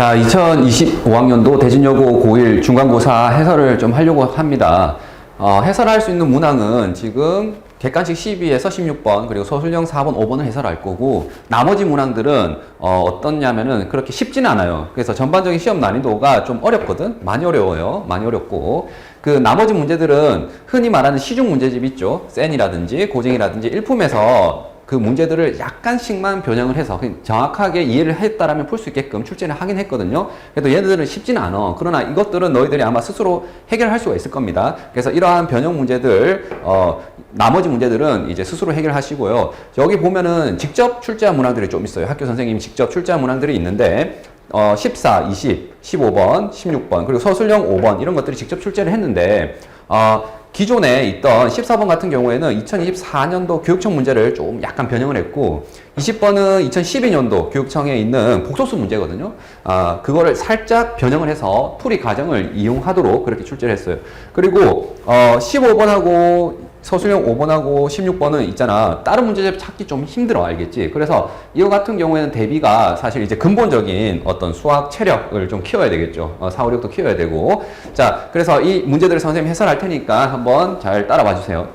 자, 2025학년도 대진여고 고1 중간고사 해설을 좀 하려고 합니다. 해설할 수 있는 문항은 지금 객관식 12에서 16번, 그리고 서술형 4번, 5번을 해설할 거고, 나머지 문항들은 어떻냐면은 그렇게 쉽지는 않아요. 그래서 전반적인 시험 난이도가 좀 어렵거든? 많이 어려워요. 많이 어렵고. 그 나머지 문제들은 흔히 말하는 시중 문제집 있죠. 센이라든지 고쟁이라든지 일품에서 그 문제들을 약간씩만 변형을 해서 정확하게 이해를 했다라면 풀 수 있게끔 출제를 하긴 했거든요. 그래도 얘네들은 쉽지는 않아. 그러나 이것들은 너희들이 아마 스스로 해결할 수가 있을 겁니다. 그래서 이러한 변형 문제들, 나머지 문제들은 이제 스스로 해결하시고요. 여기 보면은 직접 출제한 문항들이 좀 있어요. 학교 선생님이 직접 출제한 문항들이 있는데 14, 20, 15번, 16번, 그리고 서술형 5번 이런 것들이 직접 출제를 했는데 기존에 있던 14번 같은 경우에는 2024년도 교육청 문제를 좀 약간 변형을 했고 20번은 2012년도 교육청에 있는 복소수 문제거든요. 그거를 살짝 변형을 해서 풀이 과정을 이용하도록 그렇게 출제를 했어요. 그리고 15번하고 서술형 5번하고 16번은 있잖아. 다른 문제집 찾기 좀 힘들어, 알겠지? 그래서 이거 같은 경우에는 대비가 사실 이제 근본적인 어떤 수학 체력을 좀 키워야 되겠죠. 사고력도 키워야 되고. 자, 그래서 이 문제들을 선생님이 해설할 테니까 한번 잘 따라와 주세요.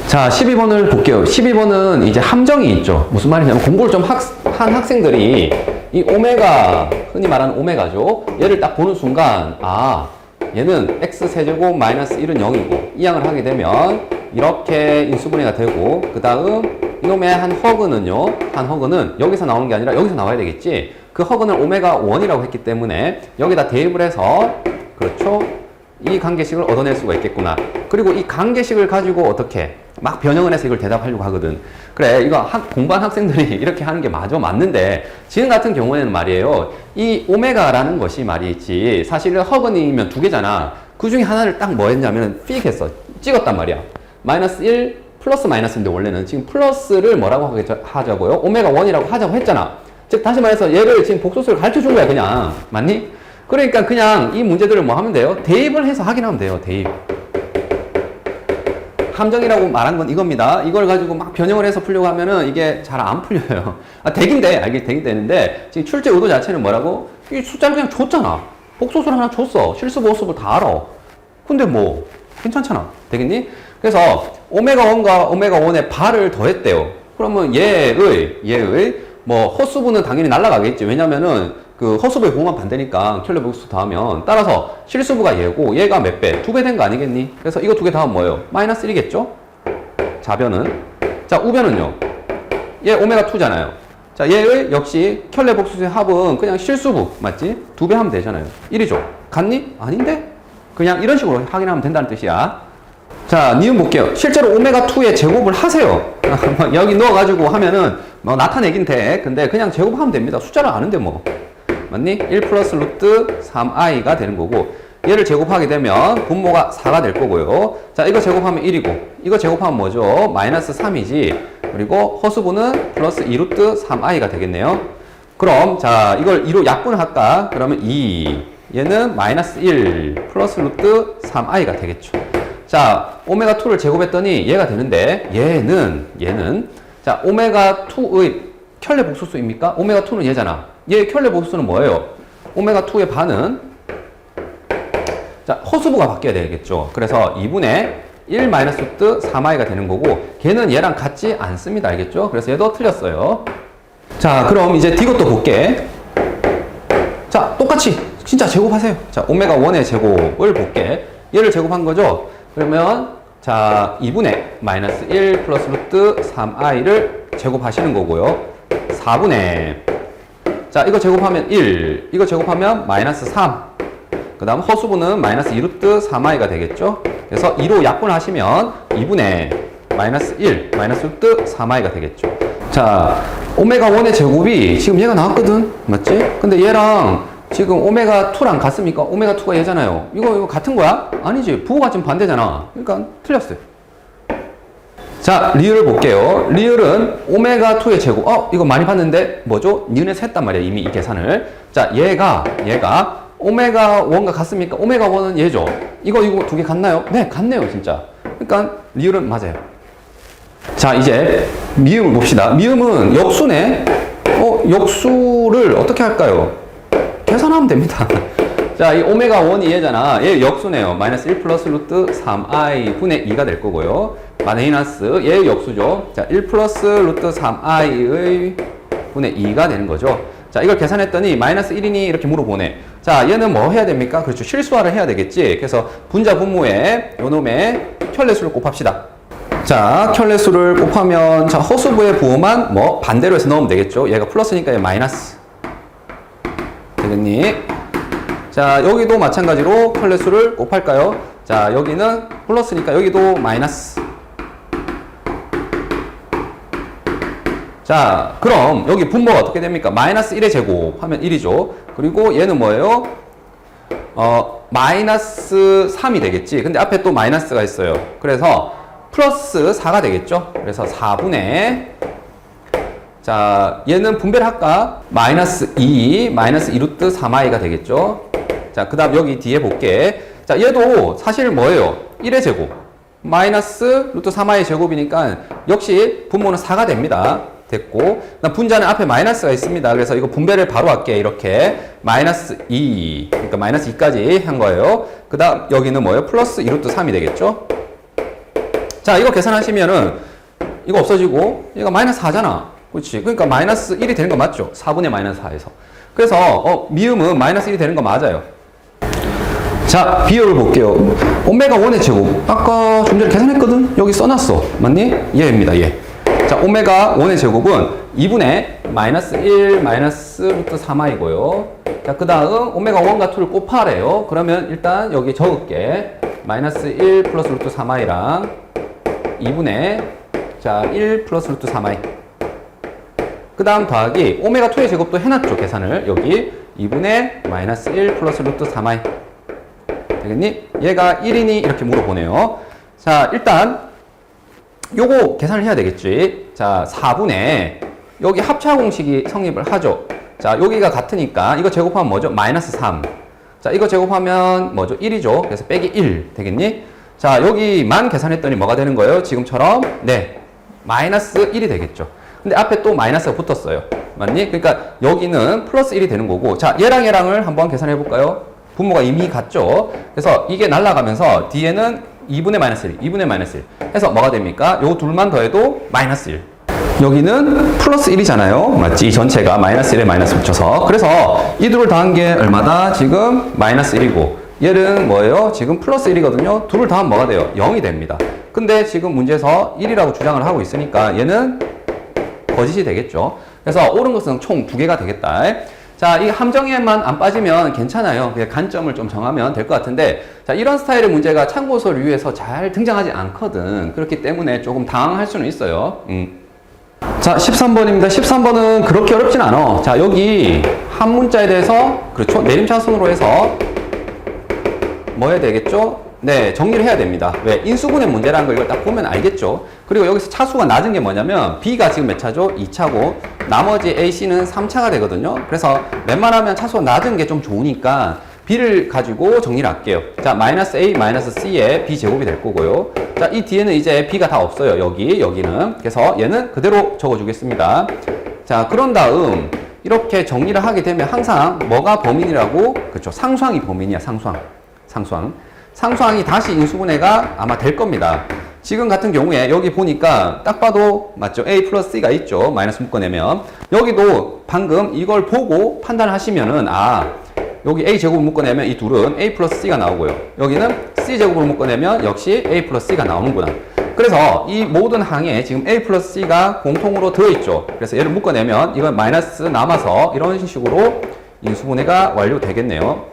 자, 12번을 볼게요. 12번은 이제 함정이 있죠. 무슨 말이냐면 공부를 좀 한 학생들이 이 오메가, 흔히 말하는 오메가죠. 얘를 딱 보는 순간, 얘는 x세제곱 마이너스 1은 0이고 이 양을 하게 되면 이렇게 인수분해가 되고 그 다음 이놈의 한 허그는 여기서 나오는 게 아니라 여기서 나와야 되겠지. 그 허그는 오메가 1이라고 했기 때문에 여기다 대입을 해서 그렇죠. 이 관계식을 얻어낼 수가 있겠구나. 그리고 이 관계식을 가지고 어떻게 막 변형을 해서 이걸 대답하려고 하거든. 그래, 이거 공부한 학생들이 이렇게 하는 게 맞는데 지금 같은 경우에는 말이에요. 이 오메가라는 것이 말이지 사실은 허근이면 두 개잖아. 그 중에 하나를 딱 뭐 했냐면 픽 했어. 찍었단 말이야. 마이너스 1 플러스 마이너스인데 원래는 지금 플러스를 뭐라고 하자고요? 오메가 1이라고 하자고 했잖아. 즉 다시 말해서 얘를 지금 복소수를 가르쳐 준 거야 그냥. 맞니? 그러니까 그냥 이 문제들을 뭐 하면 돼요? 대입을 해서 확인하면 돼요. 대입. 함정이라고 말한 건 이겁니다. 이걸 가지고 막 변형을 해서 풀려고 하면은 이게 잘 안 풀려요. 되긴 돼. 되긴 되는데 지금 출제 의도 자체는 뭐라고? 이 숫자를 그냥 줬잖아. 복소수를 하나 줬어. 실수 보수를 다 알아. 근데 뭐 괜찮잖아. 되겠니? 그래서 오메가 1과 오메가 1의 발을 더했대요. 그러면 얘의 뭐 허수부는 당연히 날아가겠지. 왜냐면은 그 허수부의 부호만 반대니까 켤레 복수 더하면 따라서 실수부가 얘고 얘가 몇 배? 2배 된 거 아니겠니? 그래서 이거 2개 더하면 뭐예요? 마이너스 1이겠죠? 자변은. 자, 우변은요. 얘 오메가 2잖아요. 자, 얘의 역시 켤레 복수의 합은 그냥 실수부 맞지? 2배 하면 되잖아요. 1이죠. 같니? 아닌데? 그냥 이런 식으로 확인하면 된다는 뜻이야. 자, 니은 볼게요. 실제로 오메가 2의 제곱을 하세요. 여기 넣어가지고 하면은 뭐 나타내긴 돼. 근데 그냥 제곱하면 됩니다. 숫자를 아는데 뭐. 맞니? 1 플러스 루트 3i가 되는 거고 얘를 제곱하게 되면 분모가 4가 될 거고요. 자, 이거 제곱하면 1이고 이거 제곱하면 뭐죠? 마이너스 3이지. 그리고 허수부는 플러스 2 루트 3i가 되겠네요. 그럼 자, 이걸 2로 약분을 할까? 그러면 2 얘는 마이너스 1 플러스 루트 3i가 되겠죠. 자, 오메가 2를 제곱했더니 얘가 되는데 얘는 자, 오메가 2의 켤레 복소수입니까? 오메가 2는 얘잖아. 얘 켤레 복소수는 뭐예요? 오메가 2의 반은 자, 허수부가 바뀌어야 되겠죠. 그래서 2분의 1 마이너스 루트 3i가 되는 거고 걔는 얘랑 같지 않습니다. 알겠죠? 그래서 얘도 틀렸어요. 자, 그럼 이제 이것도 볼게. 자, 똑같이 진짜 제곱하세요. 자, 오메가 1의 제곱을 볼게. 얘를 제곱한 거죠. 그러면 자, 2분의 마이너스 1 플러스 루트 3i를 제곱하시는 거고요. 4분의 자, 이거 제곱하면 1, 이거 제곱하면 마이너스 3. 그 다음 허수부는 마이너스 2 루트 3i가 되겠죠. 그래서 2로 약분하시면 2분의 마이너스 1, 마이너스 루트 3i가 되겠죠. 자, 오메가 1의 제곱이 지금 얘가 나왔거든. 맞지? 근데 얘랑 지금 오메가 2랑 같습니까? 오메가 2가 얘잖아요. 이거 같은 거야? 아니지. 부호가 지금 반대잖아. 그러니까 틀렸어요. 자, 리을을 볼게요. 리을은 오메가 2의 제곱. 이거 많이 봤는데 뭐죠? 니은에서 했단 말이야. 이미 이 계산을. 자, 얘가 오메가 1과 같습니까? 오메가 1은 얘죠. 이거 두 개 같나요? 네, 같네요, 진짜. 그러니까 리을은 맞아요. 자, 이제 미음을 봅시다. 미음은 역수네. 역수를 어떻게 할까요? 계산하면 됩니다. 자, 이 오메가 1이 얘잖아. 얘 역수네요. 마이너스 1 플러스 루트 3i 분의 2가 될 거고요. 마이너스 얘 역수죠. 자, 1 플러스 루트 3i의 분의 2가 되는 거죠. 자, 이걸 계산했더니 마이너스 1이니 이렇게 물어보네. 자, 얘는 뭐 해야 됩니까? 그렇죠. 실수화를 해야 되겠지. 그래서 분자 분모에 요놈의 켤레수를 곱합시다. 자, 켤레수를 곱하면 자, 허수부의 부호만 뭐 반대로 해서 넣으면 되겠죠. 얘가 플러스니까 얘 마이너스. 되겠니? 자, 여기도 마찬가지로 켤레수를 곱할까요? 자, 여기는 플러스니까 여기도 마이너스. 자, 그럼 여기 분모가 어떻게 됩니까? 마이너스 1의 제곱 하면 1이죠. 그리고 얘는 뭐예요? 마이너스 3이 되겠지. 근데 앞에 또 마이너스가 있어요. 그래서 플러스 4가 되겠죠. 그래서 4분의 자, 얘는 분배를 할까? 마이너스 2 루트 3i가 되겠죠. 자, 그 다음 여기 뒤에 볼게. 자, 얘도 사실 뭐예요? 1의 제곱 마이너스 루트 3i 제곱이니까 역시 분모는 4가 됩니다. 됐고, 분자는 앞에 마이너스가 있습니다. 그래서 이거 분배를 바로 할게. 이렇게 마이너스 2, 그러니까 마이너스 2까지 한 거예요. 그 다음 여기는 뭐예요? 플러스 2 루트 3이 되겠죠. 자, 이거 계산하시면은 이거 없어지고 얘가 마이너스 4잖아. 그렇지. 그러니까 마이너스 1이 되는 거 맞죠? 4분의 마이너스 4에서. 그래서 미음은 마이너스 1이 되는 거 맞아요. 자, 비율을 볼게요. 오메가 1의 제곱. 아까 좀 전에 계산했거든? 여기 써놨어. 맞니? 얘입니다, 얘. 자, 오메가 1의 제곱은 2분의 마이너스 1 마이너스 루트 3i고요. 자, 그 다음 오메가 1과 2를 곱하래요. 그러면 일단 여기 적을게. 마이너스 1 플러스 루트 3i랑 2분의 자, 1 플러스 루트 3i. 그 다음 더하기 오메가 2의 제곱도 해놨죠. 계산을. 여기 2분의 마이너스 1 플러스 루트 3i. 되겠니? 얘가 1이니 이렇게 물어보네요. 자, 일단 요거 계산을 해야 되겠지. 자, 4분의 여기 합차 공식이 성립을 하죠. 자, 여기가 같으니까 이거 제곱하면 뭐죠? 마이너스 3. 자, 이거 제곱하면 뭐죠? 1이죠. 그래서 빼기 1 되겠니? 자, 여기만 계산했더니 뭐가 되는 거예요? 지금처럼 네, 마이너스 1이 되겠죠. 근데 앞에 또 마이너스가 붙었어요. 맞니? 그러니까 여기는 플러스 1이 되는 거고, 자, 얘랑을 한번 계산해 볼까요? 분모가 이미 같죠. 그래서 이게 날아가면서 뒤에는 2분의 마이너스 1, 2분의 마이너스 1 해서 뭐가 됩니까? 요 둘만 더해도 마이너스 1. 여기는 플러스 1이잖아요. 맞지? 이 전체가 마이너스 1에 마이너스 붙여서. 그래서 이 둘을 더한 게 얼마다? 지금 마이너스 1이고 얘는 뭐예요? 지금 플러스 1이거든요. 둘을 더하면 뭐가 돼요? 0이 됩니다. 근데 지금 문제에서 1이라고 주장을 하고 있으니까 얘는 거짓이 되겠죠. 그래서 옳은 것은 총 2개가 되겠다. 자, 이 함정에만 안 빠지면 괜찮아요. 그냥 간점을 좀 정하면 될 것 같은데, 자, 이런 스타일의 문제가 참고서 류에서 잘 등장하지 않거든. 그렇기 때문에 조금 당황할 수는 있어요. 자, 13번입니다. 13번은 그렇게 어렵진 않아. 자, 여기 한 문자에 대해서, 그렇죠. 내림차순으로 해서 뭐 해야 되겠죠? 네, 정리를 해야 됩니다. 왜? 인수분해 문제라는 걸 이걸 딱 보면 알겠죠? 그리고 여기서 차수가 낮은 게 뭐냐면 B가 지금 몇 차죠? 2차고 나머지 A, C는 3차가 되거든요. 그래서 웬만하면 차수가 낮은 게 좀 좋으니까 B를 가지고 정리를 할게요. 자, 마이너스 A, 마이너스 C의 B 제곱이 될 거고요. 자, 이 뒤에는 이제 B가 다 없어요. 여기는. 그래서 얘는 그대로 적어주겠습니다. 자, 그런 다음 이렇게 정리를 하게 되면 항상 뭐가 범인이라고? 그렇죠. 상수항이 범인이야, 상수항이 다시 인수분해가 아마 될 겁니다. 지금 같은 경우에 여기 보니까 딱 봐도 맞죠? A 플러스 C가 있죠. 마이너스 묶어내면. 여기도 방금 이걸 보고 판단을 하시면은 여기 A 제곱을 묶어내면 이 둘은 A 플러스 C가 나오고요. 여기는 C 제곱을 묶어내면 역시 A 플러스 C가 나오는구나. 그래서 이 모든 항에 지금 A 플러스 C가 공통으로 들어있죠. 그래서 얘를 묶어내면 이건 마이너스 남아서 이런 식으로 인수분해가 완료되겠네요.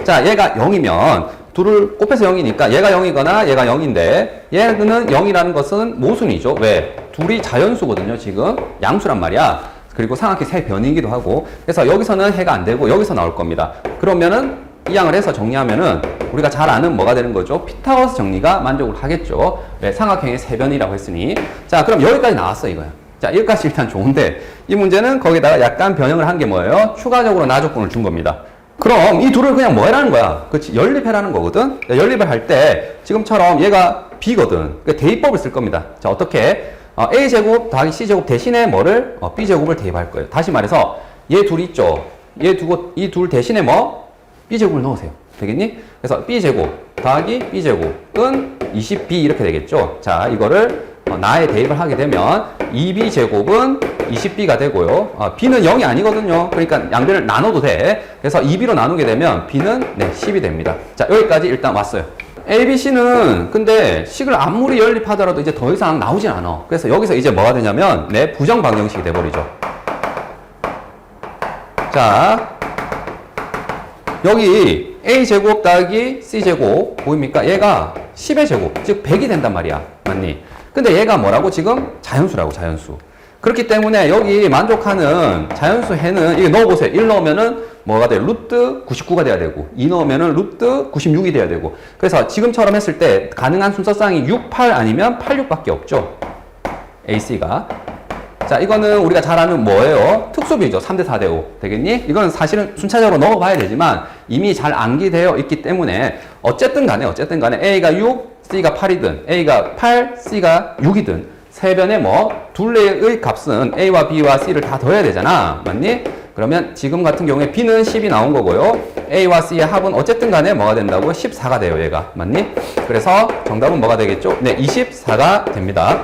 자, 얘가 0이면 둘을 곱해서 0이니까 얘가 0이거나 얘가 0인데 얘는 0이라는 것은 모순이죠. 왜? 둘이 자연수거든요. 지금 양수란 말이야. 그리고 상하키 세 변이기도 하고. 그래서 여기서는 해가 안 되고 여기서 나올 겁니다. 그러면은 이 양을 해서 정리하면은 우리가 잘 아는 뭐가 되는 거죠? 피타고라스 정리가 만족을 하겠죠. 왜? 삼각형의 세 변이라고 했으니. 자, 그럼 여기까지 나왔어 이거야. 자, 여기까지 일단 좋은데 이 문제는 거기다가 약간 변형을 한 게 뭐예요? 추가적으로 나조건을 준 겁니다. 그럼 이 둘을 그냥 뭐 해라는 거야? 그렇지, 연립해라는 거거든? 연립을 할 때 지금처럼 얘가 B거든. 그러니까 대입법을 쓸 겁니다. 자, 어떻게? A제곱 더하기 C제곱 대신에 뭐를? B제곱을 대입할 거예요. 다시 말해서 얘 둘이 있죠? 이 둘 대신에 뭐? b제곱을 넣으세요. 되겠니? 그래서 b제곱 더하기 b제곱은 20b 이렇게 되겠죠. 자, 이거를 나에 대입을 하게 되면 2b제곱은 20b가 되고요. b는 0이 아니거든요. 그러니까 양변을 나눠도 돼. 그래서 2b로 나누게 되면 b는 10이 됩니다. 자, 여기까지 일단 왔어요. A, B, C는 근데 식을 아무리 연립하더라도 이제 더 이상 나오진 않아. 그래서 여기서 이제 뭐가 되냐면 부정 방정식이 돼버리죠. 자, 여기 A제곱 더하기 C제곱 보입니까? 얘가 10의 제곱, 즉 100이 된단 말이야. 맞니? 근데 얘가 뭐라고? 지금 자연수라고, 자연수. 그렇기 때문에 여기 만족하는 자연수 해는 이게 넣어보세요. 1 넣으면은 뭐가 돼요? 루트 99가 돼야 되고 2 넣으면은 루트 96이 돼야 되고. 그래서 지금처럼 했을 때 가능한 순서쌍이 6, 8 아니면 8, 6밖에 없죠. AC가. 자, 이거는 우리가 잘 아는 뭐예요? 특수비죠. 3대 4대 5. 되겠니? 이거는 사실은 순차적으로 넣어봐야 되지만 이미 잘 암기되어 있기 때문에 어쨌든 간에 A가 6, C가 8이든 A가 8, C가 6이든 세 변의 둘레의 값은 A와 B와 C를 다 더해야 되잖아. 맞니? 그러면 지금 같은 경우에 B는 10이 나온 거고요. A와 C의 합은 어쨌든 간에 뭐가 된다고요? 14가 돼요, 얘가. 맞니? 그래서 정답은 뭐가 되겠죠? 네, 24가 됩니다.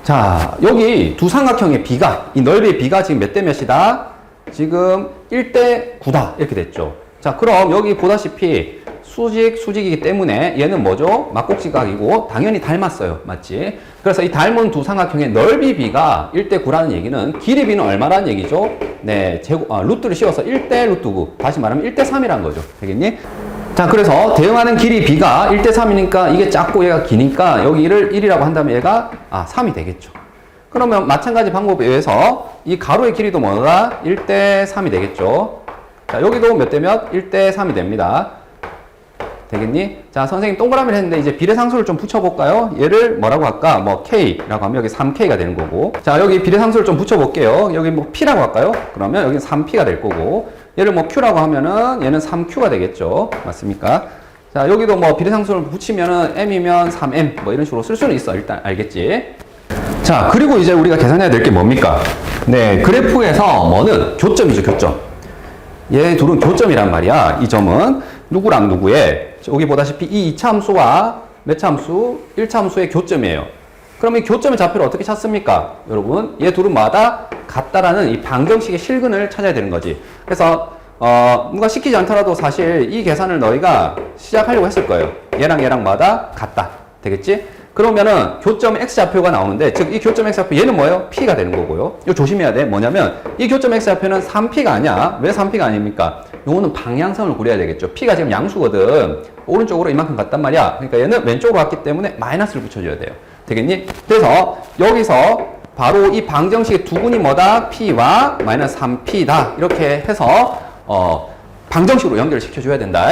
자, 여기 두 삼각형의 B가, 이 넓이의 B가 지금 몇 대 몇이다? 지금 1대 9다. 이렇게 됐죠. 자, 그럼 여기 보다시피 수직이기 때문에 얘는 뭐죠? 막곡지각이고 당연히 닮았어요. 맞지? 그래서 이 닮은 두 삼각형의 넓이 B가 1대 9라는 얘기는 길이 B는 얼마라는 얘기죠? 네, 루트를 씌워서 1대 루트 9. 다시 말하면 1대 3이라는 거죠. 되겠니? 자, 그래서 대응하는 길이 B가 1대 3이니까 이게 작고 얘가 기니까 여기를 1이라고 한다면 얘가 3이 되겠죠. 그러면 마찬가지 방법에 의해서 이 가로의 길이도 뭐다? 1대 3이 되겠죠. 자, 여기도 몇 대 몇? 1대 3이 됩니다. 되겠니? 자, 선생님 동그라미를 했는데 이제 비례상수를 좀 붙여볼까요? 얘를 뭐라고 할까? K라고 하면 여기 3K가 되는 거고. 자, 여기 비례상수를 좀 붙여볼게요. 여기 P라고 할까요? 그러면 여기 3P가 될 거고. 얘를 Q라고 하면은 얘는 3Q가 되겠죠. 맞습니까? 자, 여기도 비례상수를 붙이면은 M이면 3M 이런 식으로 쓸 수는 있어. 일단 알겠지? 자, 그리고 이제 우리가 계산해야 될 게 뭡니까? 네, 그래프에서 뭐는 교점이죠, 교점. 얘 둘은 교점이란 말이야. 이 점은 누구랑 누구의 여기 보다시피 이 이차함수와 몇 차함수? 1차함수의 교점이에요. 그럼 이 교점의 좌표를 어떻게 찾습니까? 여러분, 얘 둘은 마다 같다라는 이 방정식의 실근을 찾아야 되는 거지. 그래서 누가 시키지 않더라도 사실 이 계산을 너희가 시작하려고 했을 거예요. 얘랑 마다 같다. 되겠지? 그러면은 교점 X좌표가 나오는데, 즉 이 교점 X좌표 얘는 뭐예요? P가 되는 거고요. 이거 조심해야 돼. 뭐냐면 이 교점 X좌표는 3P가 아니야. 왜 3P가 아닙니까? 요거는 방향성을 고려해야 되겠죠. P가 지금 양수거든. 오른쪽으로 이만큼 갔단 말이야. 그러니까 얘는 왼쪽으로 갔기 때문에 마이너스를 붙여줘야 돼요. 되겠니? 그래서 여기서 바로 이 방정식의 두근이 뭐다? P와 마이너스 3P다. 이렇게 해서 방정식으로 연결시켜줘야 된다.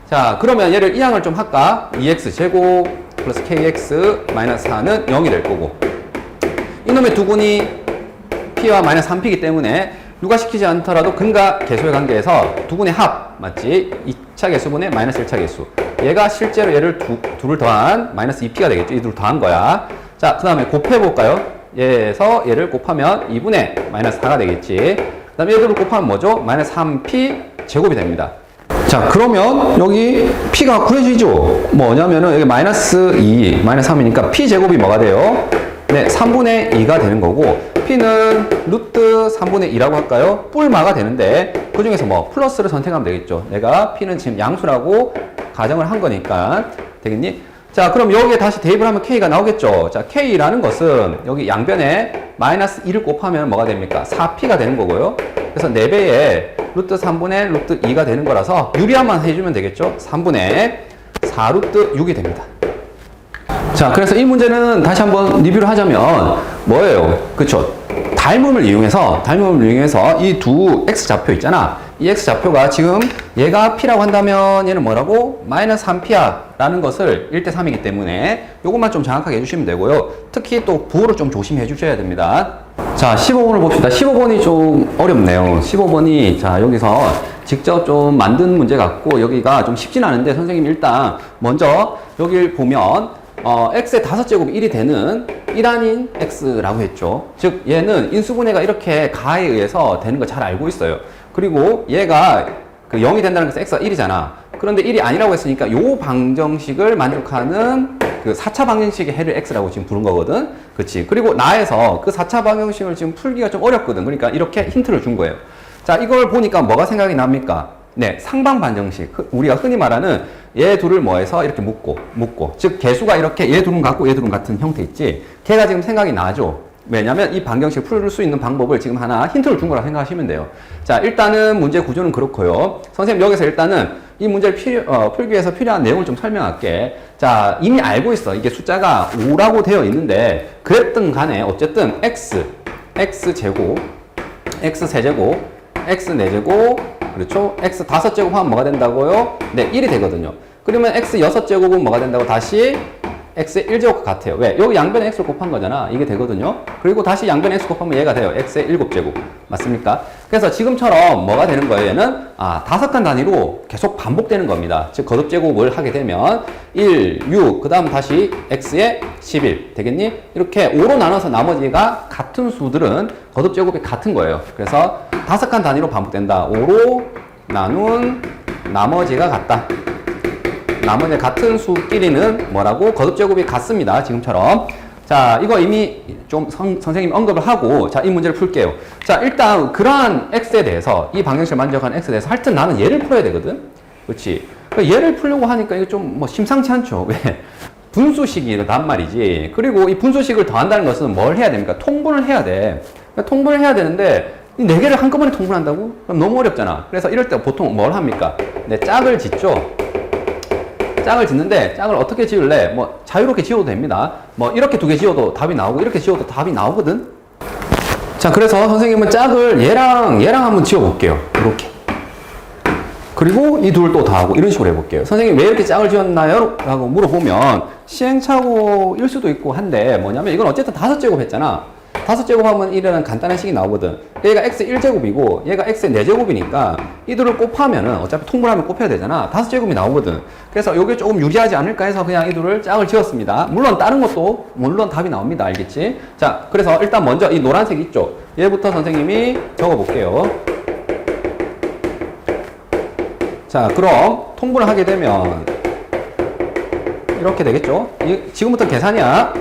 자, 그러면 얘를 이항을 좀 할까? 2x제곱 플러스 kx 마이너스 4는 0이 될 거고, 이놈의 두근이 p와 마이너스 3p이기 때문에 누가 시키지 않더라도 근과 계수의 관계에서 두근의 합, 맞지? 2차 계수분의 마이너스 1차 계수. 얘가 실제로 얘를 둘을 더한 마이너스 2p가 되겠죠. 이 둘을 더한 거야. 자, 그 다음에 곱해볼까요? 얘에서 얘를 곱하면 2분의 마이너스 4가 되겠지. 그 다음에 얘들을 곱하면 뭐죠? 마이너스 3p 제곱이 됩니다. 자, 그러면 여기 p가 구해지죠? 뭐냐면은 여기 마이너스 2, 마이너스 3이니까 p 제곱이 뭐가 돼요? 네, 3분의 2가 되는 거고, p는 루트 3분의 2라고 할까요? 뿔마가 되는데 그 중에서 플러스를 선택하면 되겠죠. 내가 p는 지금 양수라고 가정을 한 거니까. 되겠니? 자, 그럼 여기에 다시 대입을 하면 k가 나오겠죠. 자, k라는 것은 여기 양변에 마이너스 2를 곱하면 뭐가 됩니까? 4p가 되는 거고요. 그래서 4배에 루트 3분의 루트 2가 되는 거라서 유리함만 해주면 되겠죠. 3분의 4 루트 6이 됩니다. 자, 그래서 이 문제는 다시 한번 리뷰를 하자면 뭐예요? 그쵸? 닮음을 이용해서 이 두 x좌표 있잖아. 이 x좌표가 지금 얘가 p라고 한다면 얘는 뭐라고? 마이너스 3p야 라는 것을 1대 3이기 때문에 요것만 좀 정확하게 해주시면 되고요. 특히 또 부호를 좀 조심해 주셔야 됩니다. 자, 15번을 봅시다. 15번이 좀 어렵네요. 15번이 자, 여기서 직접 좀 만든 문제 같고 여기가 좀 쉽진 않은데, 선생님이 일단 먼저 여기를 보면 x의 5제곱이 1이 되는 1한인 x라고 했죠. 즉 얘는 인수분해가 이렇게 가에 의해서 되는 거 잘 알고 있어요. 그리고 얘가 그 0이 된다는 것은 x가 1이잖아. 그런데 1이 아니라고 했으니까 요 방정식을 만족하는 그 4차 방정식의 해를 x라고 지금 부른 거거든. 그치? 그리고 나에서 그 4차 방정식을 지금 풀기가 좀 어렵거든. 그러니까 이렇게 힌트를 준 거예요. 자, 이걸 보니까 뭐가 생각이 납니까? 네, 상방 반정식. 우리가 흔히 말하는 얘 둘을 뭐해서 이렇게 묶고. 즉, 개수가 이렇게 얘 둘은 같고 얘 둘은 같은 형태 있지? 걔가 지금 생각이 나죠? 왜냐면 이 방정식 풀 수 있는 방법을 지금 하나 힌트를 준 거라 생각하시면 돼요. 자, 일단은 문제 구조는 그렇고요. 선생님 여기서 일단은 이 문제를 풀기 위해서 필요한 내용을 좀 설명할게. 자, 이미 알고 있어. 이게 숫자가 5라고 되어 있는데 그랬든 간에 어쨌든 x제곱, x세제곱, x4제곱, 그렇죠? x 5제곱 하면 뭐가 된다고요? 네, 1이 되거든요. 그러면 x 6제곱은 뭐가 된다고? 다시 x의 1제곱 같아요. 왜? 여기 양변에 x를 곱한 거잖아. 이게 되거든요. 그리고 다시 양변에 x 곱하면 얘가 돼요. x의 7제곱. 맞습니까? 그래서 지금처럼 뭐가 되는 거예요? 얘는 5칸 단위로 계속 반복되는 겁니다. 즉 거듭제곱을 하게 되면 1, 6, 그 다음 다시 x의 11 되겠니? 이렇게 5로 나눠서 나머지가 같은 수들은 거듭제곱이 같은 거예요. 그래서 5칸 단위로 반복된다. 5로 나눈 나머지가 같다. 나머지 같은 수끼리는 뭐라고? 거듭제곱이 같습니다. 지금처럼. 자, 이거 이미 좀 선생님이 언급을 하고, 자, 이 문제를 풀게요. 자, 일단, 그러한 x에 대해서, 이 방정식을 만족하는 x에 대해서 하여튼 나는 얘를 풀어야 되거든? 그렇지? 얘를 풀려고 하니까 이거 좀 뭐 심상치 않죠? 왜? 분수식이란 말이지. 그리고 이 분수식을 더한다는 것은 뭘 해야 됩니까? 통분을 해야 돼. 그러니까 통분을 해야 되는데, 이 4개를 한꺼번에 통분한다고? 그럼 너무 어렵잖아. 그래서 이럴 때 보통 뭘 합니까? 네, 짝을 짓죠? 짝을 짓는데 짝을 어떻게 지을래? 뭐 자유롭게 지어도 됩니다. 뭐 이렇게 2개 지어도 답이 나오고 이렇게 지어도 답이 나오거든. 자, 그래서 선생님은 짝을 얘랑 한번 지어볼게요. 이렇게. 그리고 이 둘 또 더하고 이런 식으로 해볼게요. 선생님 왜 이렇게 짝을 지었나요? 라고 물어보면 시행착오일 수도 있고 한데 뭐냐면 이건 어쨌든 5제곱 했잖아. 5제곱 하면 이라는 간단한 식이 나오거든. 얘가 x 1제곱이고 얘가 x 4제곱이니까 이들을 곱하면은 어차피 통분하면 곱해야 되잖아. 5제곱이 나오거든. 그래서 이게 조금 유리하지 않을까 해서 그냥 이들을 짝을 지었습니다. 물론 다른 것도 물론 답이 나옵니다. 알겠지? 자, 그래서 일단 먼저 이 노란색 있죠? 얘부터 선생님이 적어볼게요. 자, 그럼 통분을 하게 되면 이렇게 되겠죠? 지금부터 계산이야.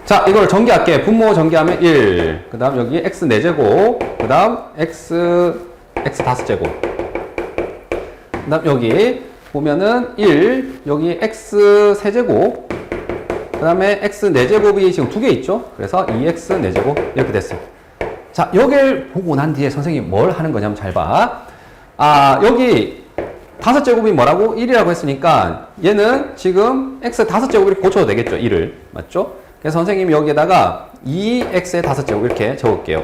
자, 이걸 전개할게. 분모 전개하면 1. 그 다음 여기 x 4제곱. 그 다음 x 5제곱. 그 다음 여기 보면은 1. 여기 x 세제곱. 그 다음에 x 4제곱이 지금 2개 있죠? 그래서 2x 4제곱. 이렇게 됐어요. 자, 여기를 보고 난 뒤에 선생님이 뭘 하는 거냐면 잘 봐. 여기 5제곱이 뭐라고? 1이라고 했으니까 얘는 지금 x 5제곱 이렇게 고쳐도 되겠죠? 1을. 맞죠? 그래서 선생님이 여기에다가 2x의 5제곱 이렇게 적을게요.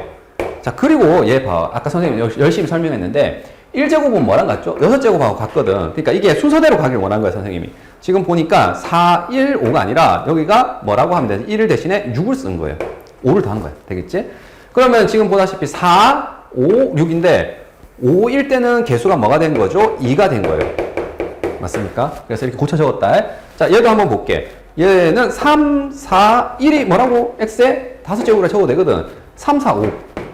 자, 그리고 얘 봐. 아까 선생님이 열심히 설명했는데 1제곱은 뭐랑 같죠? 6제곱하고 같거든. 그러니까 이게 순서대로 가길 원한 거예요, 선생님이. 지금 보니까 4, 1, 5가 아니라 여기가 뭐라고 하면 되지? 1을 대신에 6을 쓴 거예요. 5를 더한 거예요. 되겠지? 그러면 지금 보다시피 4, 5, 6인데 5일 때는 개수가 뭐가 된 거죠? 2가 된 거예요. 맞습니까? 그래서 이렇게 고쳐 적었다. 자, 얘도 한번 볼게. 얘는 3, 4, 1이 뭐라고? x에 5제곱으로 적어도 되거든. 3, 4, 5.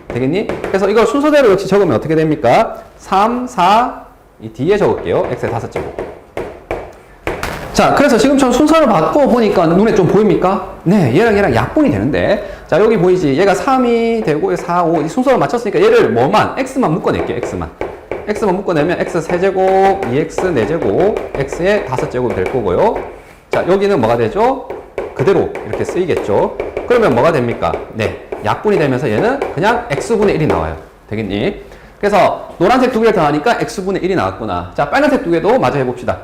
되겠니? 그래서 이걸 순서대로 역시 적으면 어떻게 됩니까? 3, 4, 이 뒤에 적을게요. x에 5제곱. 자, 그래서 지금처럼 순서를 바꿔보니까 눈에 좀 보입니까? 네, 얘랑 약분이 되는데. 자, 여기 보이지? 얘가 3이 되고, 4, 5. 이 순서를 맞췄으니까 얘를 x만 묶어낼게요. x만 묶어내면 x 세제곱, 2x 4제곱, x에 5제곱 될 거고요. 자, 여기는 뭐가 되죠? 그대로 이렇게 쓰이겠죠? 그러면 뭐가 됩니까? 네, 약분이 되면서 얘는 그냥 x분의 1이 나와요. 되겠니? 그래서 노란색 2개를 더하니까 x분의 1이 나왔구나. 자, 빨간색 2개도 마저 해봅시다.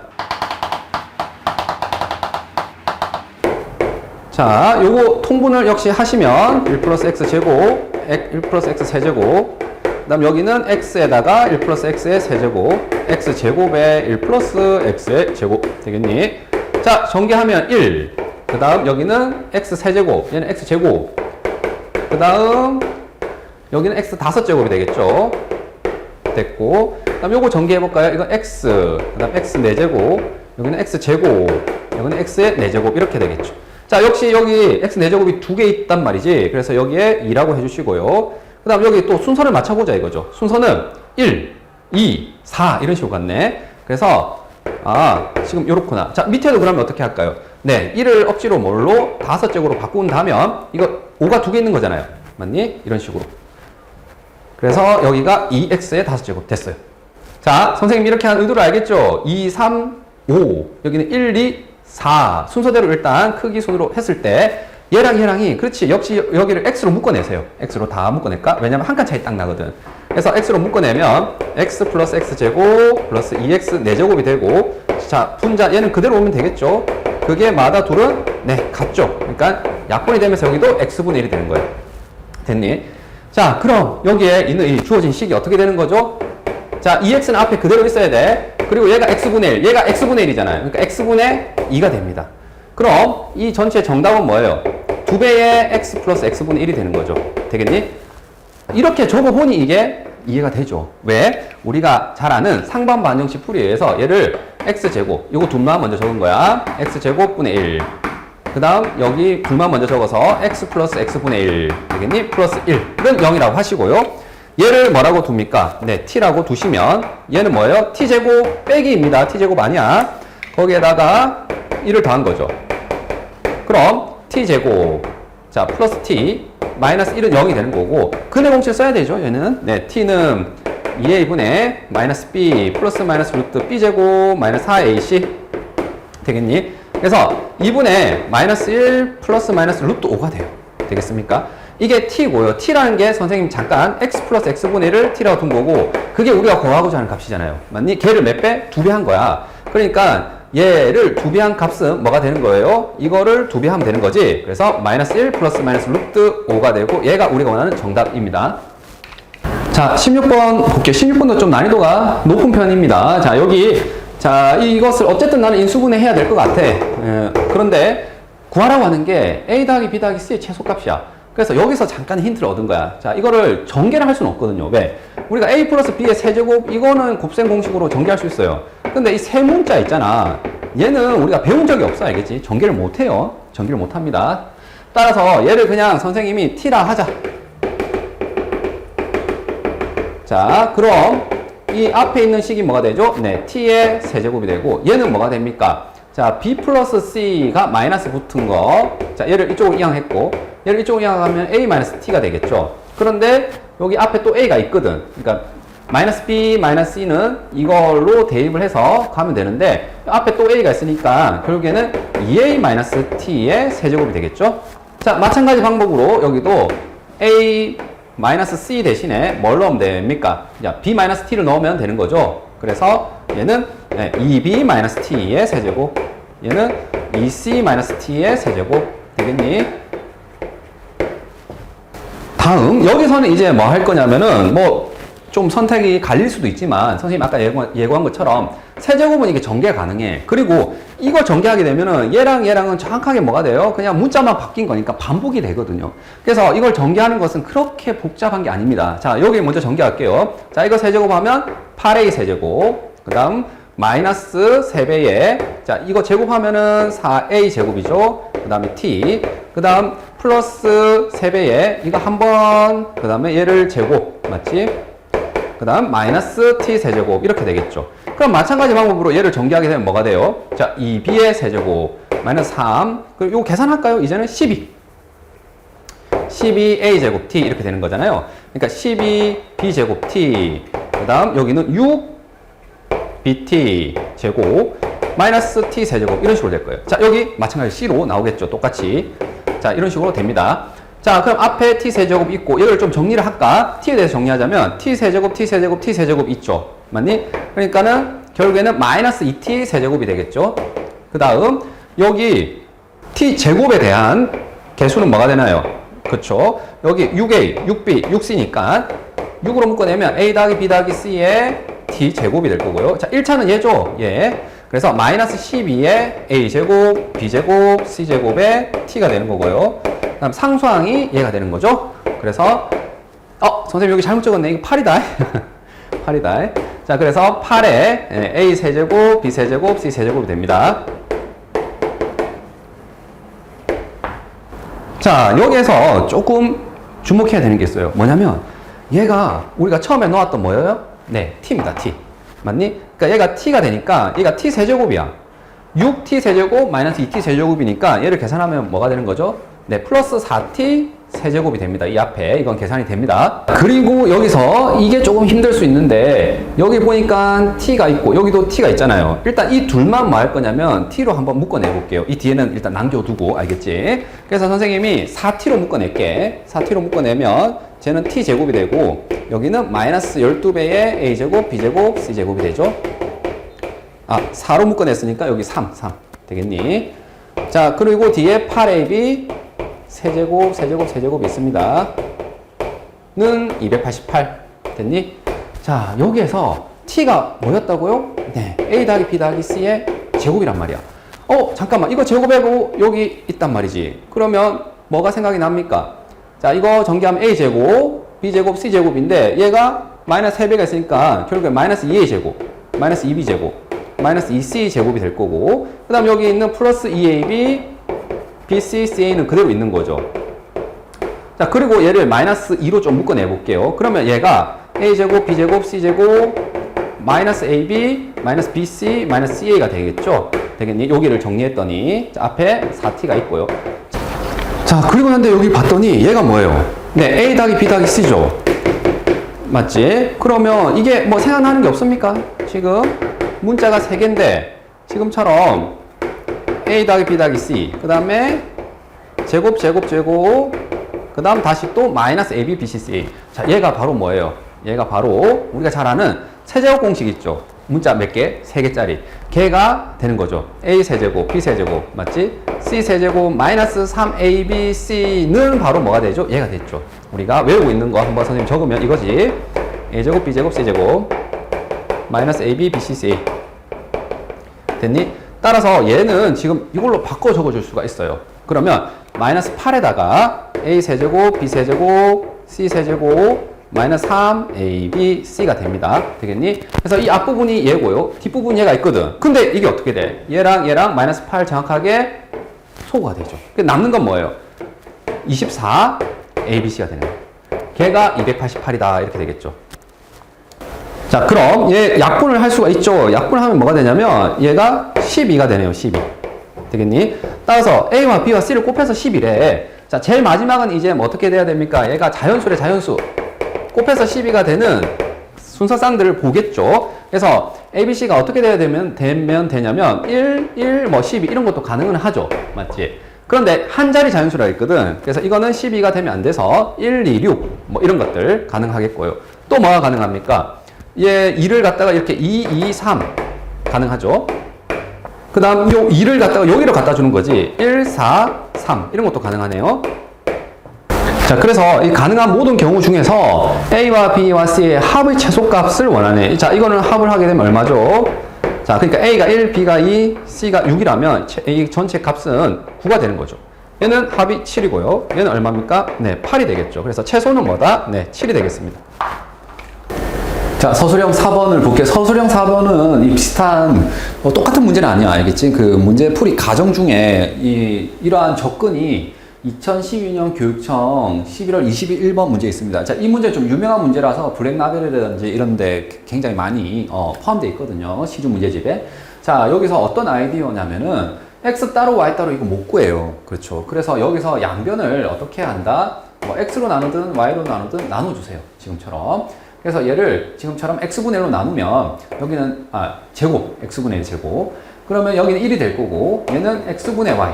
자, 요거 통분을 역시 하시면 1 플러스 x 제곱, 1 플러스 x 세제곱, 그 다음 여기는 x에다가 1 플러스 x의 세제곱, x 제곱에 1 플러스 x의 제곱 되겠니? 자, 전개하면 1. 그 다음 여기는 x 세제곱, 얘는 x 제곱. 그 다음 여기는 x 5제곱이 되겠죠? 됐고. 그 다음 요거 전개해볼까요? 이거 x, 그 다음 x 4제곱, 여기는 x 제곱, 여기는 x의 4제곱 이렇게 되겠죠. 자, 역시 여기 x 4제곱이 2개 있단 말이지. 그래서 여기에 2라고 해주시고요. 그 다음 여기 또 순서를 맞춰보자 이거죠. 순서는 1, 2, 4 이런 식으로 갔네. 그래서 지금 요렇구나. 자, 밑에도 그러면 어떻게 할까요? 네, 1을 억지로 뭘로? 5제곱으로 바꾼다면 이거 5가 2개 있는 거잖아요. 맞니? 이런 식으로. 그래서 여기가 2x의 5제곱 됐어요. 자, 선생님 이렇게 한 의도를 알겠죠? 2, 3, 5 여기는 1, 2, 4 순서대로 일단 크기 순으로 했을 때 얘랑이 그렇지 역시 여기를 x로 묶어내세요. x로 다 묶어낼까? 왜냐면 한 칸 차이 딱 나거든. 그래서 x로 묶어내면 x 플러스 x제곱 플러스 2x 4제곱이 되고 자 분자 얘는 그대로 오면 되겠죠. 그게 마다 둘은 네 같죠. 그러니까 약분이 되면서 여기도 x분의 1이 되는 거예요. 됐니? 자 그럼 여기에 있는 이 주어진 식이 어떻게 되는 거죠? 자 2x는 앞에 그대로 있어야 돼. 그리고 얘가 x분의 1 얘가 x분의 1이잖아요. 그러니까 x분의 2가 됩니다. 그럼 이 전체 정답은 뭐예요? 2배의 x 플러스 x분의 1이 되는 거죠. 되겠니? 이렇게 적어보니 이게 이해가 되죠. 왜? 우리가 잘 아는 상반 반정식 풀이에 의해서 얘를 x제곱 이거 둘만 먼저 적은 거야. x제곱분의 1 그 다음 여기 둘만 먼저 적어서 x 플러스 x분의 1 되겠니? 플러스 1은 0이라고 하시고요. 얘를 뭐라고 둡니까? 네, t라고 두시면 얘는 뭐예요? t제곱 빼기입니다. t제곱 아니야. 거기에다가 1을 더한 거죠. 그럼 t제곱 자 플러스 t 마이너스 1은 0이 되는 거고 근해 공式써야 되죠. 얘는 네 t는 2a분의 마이너스 b 플러스 마이너스 루트 b제곱 마이너스 4ac 되겠니? 그래서 2분의 마이너스 1 플러스 마이너스 루트 5가 돼요. 되겠습니까? 이게 t고요. t라는 게 선생님 잠깐 x 플러스 x분의 1을 t라고 둔 거고 그게 우리가 구하고자 하는 값이잖아요. 맞니? 걔를 몇 배? 2배 한 거야. 그러니까 얘를 2배 한 값은 뭐가 되는 거예요? 이거를 2배 하면 되는 거지. 그래서 마이너스 1 플러스 마이너스 루트 5가 되고 얘가 우리가 원하는 정답입니다. 자 16번 볼게요. 16번도 좀 난이도가 높은 편입니다. 자 여기 자 이것을 어쨌든 나는 인수분해 해야 될 것 같아. 그런데 구하라고 하는 게 a 더하기 b 더하기 c의 최소값이야. 그래서 여기서 잠깐 힌트를 얻은 거야. 자, 이거를 전개를 할 수는 없거든요. 왜? 우리가 a 플러스 b의 세제곱, 이거는 곱셈 공식으로 전개할 수 있어요. 근데 이 세 문자 있잖아. 얘는 우리가 배운 적이 없어. 알겠지? 전개를 못 해요. 전개를 못 합니다. 따라서 얘를 그냥 선생님이 t라 하자. 자, 그럼 이 앞에 있는 식이 뭐가 되죠? 네, t의 세제곱이 되고 얘는 뭐가 됩니까? 자, b 플러스 c가 마이너스 붙은 거. 자, 얘를 이쪽으로 이항했고 얘를 이쪽으로 이항하면 a 마이너스 t가 되겠죠. 그런데 여기 앞에 또 a가 있거든. 그러니까 마이너스 b 마이너스 c는 이걸로 대입을 해서 가면 되는데 앞에 또 a가 있으니까 결국에는 2a 마이너스 t의 세제곱이 되겠죠. 자, 마찬가지 방법으로 여기도 a 마이너스 c 대신에 뭘 넣으면 됩니까? 자, b 마이너스 t를 넣으면 되는 거죠. 그래서 얘는 2b 마이너스 t의 세제곱, 얘는 2c 마이너스 t의 세제곱 되겠니? 다음 여기서는 이제 뭐 할 거냐면은 뭐 좀 선택이 갈릴 수도 있지만 선생님 아까 예고한 것처럼 세제곱은 이게 전개 가능해. 그리고 이걸 전개하게 되면은 얘랑은 정확하게 뭐가 돼요? 그냥 문자만 바뀐 거니까 반복이 되거든요. 그래서 이걸 전개하는 것은 그렇게 복잡한 게 아닙니다. 자, 여기 먼저 전개할게요. 자, 이거 세제곱하면 8a 세제곱, 그 다음 마이너스 3배에 자 이거 제곱하면은 4a 제곱이죠. 그 다음에 t, 그 다음 플러스 3배에 이거 한번, 그 다음에 얘를 제곱 맞지? 그 다음 마이너스 t 세제곱 이렇게 되겠죠. 그럼 마찬가지 방법으로 얘를 전개하게 되면 뭐가 돼요? 자 2b의 세제곱 마이너스 3 그리고 이거 계산할까요? 이제는 12a 제곱 t 이렇게 되는 거잖아요. 그러니까 12b 제곱 t 그 다음 여기는 6bt 제곱 마이너스 t 세제곱 이런 식으로 될 거예요. 자 여기 마찬가지 c로 나오겠죠. 똑같이. 자 이런 식으로 됩니다. 자 그럼 앞에 t 세제곱 있고 이걸 좀 정리를 할까? t에 대해서 정리하자면 t 세제곱 t 세제곱 t 세제곱 있죠. 맞니? 그러니까는 결국에는 마이너스 2t 세제곱이 되겠죠. 그 다음 여기 t 제곱에 대한 개수는 뭐가 되나요? 그쵸? 여기 6a, 6b, 6c니까 6으로 묶어내면 a 더하기 b 더하기 c의 t 제곱이 될 거고요. 자 1차는 얘죠. 얘. 그래서 마이너스 12의 a 제곱, b 제곱, c 제곱의 t가 되는 거고요. 그 다음 상수항이 얘가 되는 거죠. 그래서 선생님 여기 잘못 적었네. 이거 8이다. 8이다. 자 그래서 8에 a 세제곱, b 세제곱, c 세제곱이 됩니다. 자, 여기에서 조금 주목해야 되는 게 있어요. 뭐냐면 얘가 우리가 처음에 놓았던 뭐예요? 네, t입니다. t. 맞니? 그러니까 얘가 t가 되니까 얘가 t 세제곱이야. 6t 세제곱 마이너스 2t 세제곱이니까 얘를 계산하면 뭐가 되는 거죠? 네, 플러스 4t 세제곱이 됩니다. 이 앞에 이건 계산이 됩니다. 그리고 여기서 이게 조금 힘들 수 있는데 여기 보니까 t가 있고 여기도 t가 있잖아요. 일단 이 둘만 뭐 할 거냐면 t로 한번 묶어내 볼게요. 이 뒤에는 일단 남겨두고, 알겠지? 그래서 선생님이 4t로 묶어낼게. 4t로 묶어내면 쟤는 t제곱이 되고 여기는 마이너스 12배의 a제곱, b제곱, c제곱이 되죠. 아, 4로 묶어냈으니까 여기 3 되겠니? 자, 그리고 뒤에 8ab 세제곱, 세제곱, 세제곱 있습니다. 는 288 됐니? 자, 여기에서 t가 뭐였다고요? 네, a 더하기 b 더하기 c의 제곱이란 말이야. 잠깐만, 이거 제곱하고 여기 있단 말이지. 그러면 뭐가 생각이 납니까? 자, 이거 전개하면 a제곱, b제곱, c제곱인데 얘가 마이너스 3배가 있으니까 결국에 마이너스 2a 제곱, 마이너스 2b 제곱, 마이너스 2c 제곱이 될 거고, 그 다음 여기 있는 플러스 2ab, bc, ca는 그대로 있는 거죠. 자, 그리고 얘를 마이너스 2로 좀 묶어내 볼게요. 그러면 얘가 a제곱, b제곱, c제곱, 마이너스 ab, 마이너스 bc, 마이너스 ca가 되겠죠? 되겠니? 여기를 정리했더니 자, 앞에 4t가 있고요. 자, 그리고 근데 여기 봤더니 얘가 뭐예요? 네, a 더하기 b 더하기 c죠. 맞지? 그러면 이게 뭐 생각나는 게 없습니까? 지금 문자가 3개인데 지금처럼 a 더하기 b 더하기 c, 그 다음에 제곱, 제곱, 제곱, 그 다음 다시 또 마이너스 ab, bc, ca. 자, 얘가 바로 뭐예요? 얘가 바로 우리가 잘 아는 세제곱 공식 있죠? 문자 몇 개? 3개짜리. 걔가 되는 거죠. a 세제곱, b 세제곱, 맞지? c 세제곱, 마이너스 3ab, c는 바로 뭐가 되죠? 얘가 됐죠. 우리가 외우고 있는 거 한번 선생님 적으면 이거지. a제곱, b제곱, c제곱, 마이너스 ab, bc, ca. 됐니? 따라서 얘는 지금 이걸로 바꿔 적어줄 수가 있어요. 그러면 마이너스 8에다가 a 세제곱, b 세제곱, c 세제곱, 마이너스 3ab, c가 됩니다. 되겠니? 그래서 이 앞부분이 얘고요. 뒷부분 얘가 있거든. 근데 이게 어떻게 돼? 얘랑 얘랑 마이너스 8 정확하게 소거가 되죠. 남는 건 뭐예요? 24 abc가 되는 거예요. 걔가 288이다 이렇게 되겠죠. 자, 그럼 얘 약분을 할 수가 있죠. 약분을 하면 뭐가 되냐면 얘가 12가 되네요. 12. 되겠니? 따라서 a와 b와 c를 곱해서 12래. 자, 제일 마지막은 이제 뭐 어떻게 돼야 됩니까? 얘가 자연수래, 자연수. 곱해서 12가 되는 순서쌍들을 보겠죠. 그래서 ABC가 어떻게 돼야 되냐면 1, 1, 뭐 12 이런 것도 가능은 하죠. 맞지? 그런데 한 자리 자연수라 했거든. 그래서 이거는 12가 되면 안 돼서 1, 2, 6 뭐 이런 것들 가능하겠고요. 또 뭐가 가능합니까? 얘 2를 갖다가 이렇게 2, 2, 3 가능하죠. 그 다음 요 2를 갖다가 여기로 갖다 주는 거지. 1, 4, 3 이런 것도 가능하네요. 자, 그래서 이 가능한 모든 경우 중에서 A와 B와 C의 합의 최소값을 원하네. 자, 이거는 합을 하게 되면 얼마죠? 자, 그러니까 A가 1, B가 2, C가 6이라면 이 전체 값은 9가 되는 거죠. 얘는 합이 7이고요. 얘는 얼마입니까? 네, 8이 되겠죠. 그래서 최소는 뭐다? 네, 7이 되겠습니다. 자, 서술형 4번을 볼게요. 서술형 4번은 이 비슷한, 똑같은 문제는 아니야. 알겠지? 그 문제 풀이 과정 중에 이러한 접근이 2012년 교육청 11월 21번 문제에 있습니다. 자, 이 문제 좀 유명한 문제라서 블랙라벨이라든지 이런 데 굉장히 많이 포함되어 있거든요. 시중 문제집에. 자, 여기서 어떤 아이디어냐면은 x 따로 y 따로 이거 못 구해요. 그렇죠. 그래서 여기서 양변을 어떻게 한다? 뭐 x로 나누든 y로 나누든 나눠주세요. 지금처럼. 그래서 얘를 지금처럼 x분의 1로 나누면 여기는 제곱, x분의 1 제곱. 그러면 여기는 1이 될 거고 얘는 x분의 y.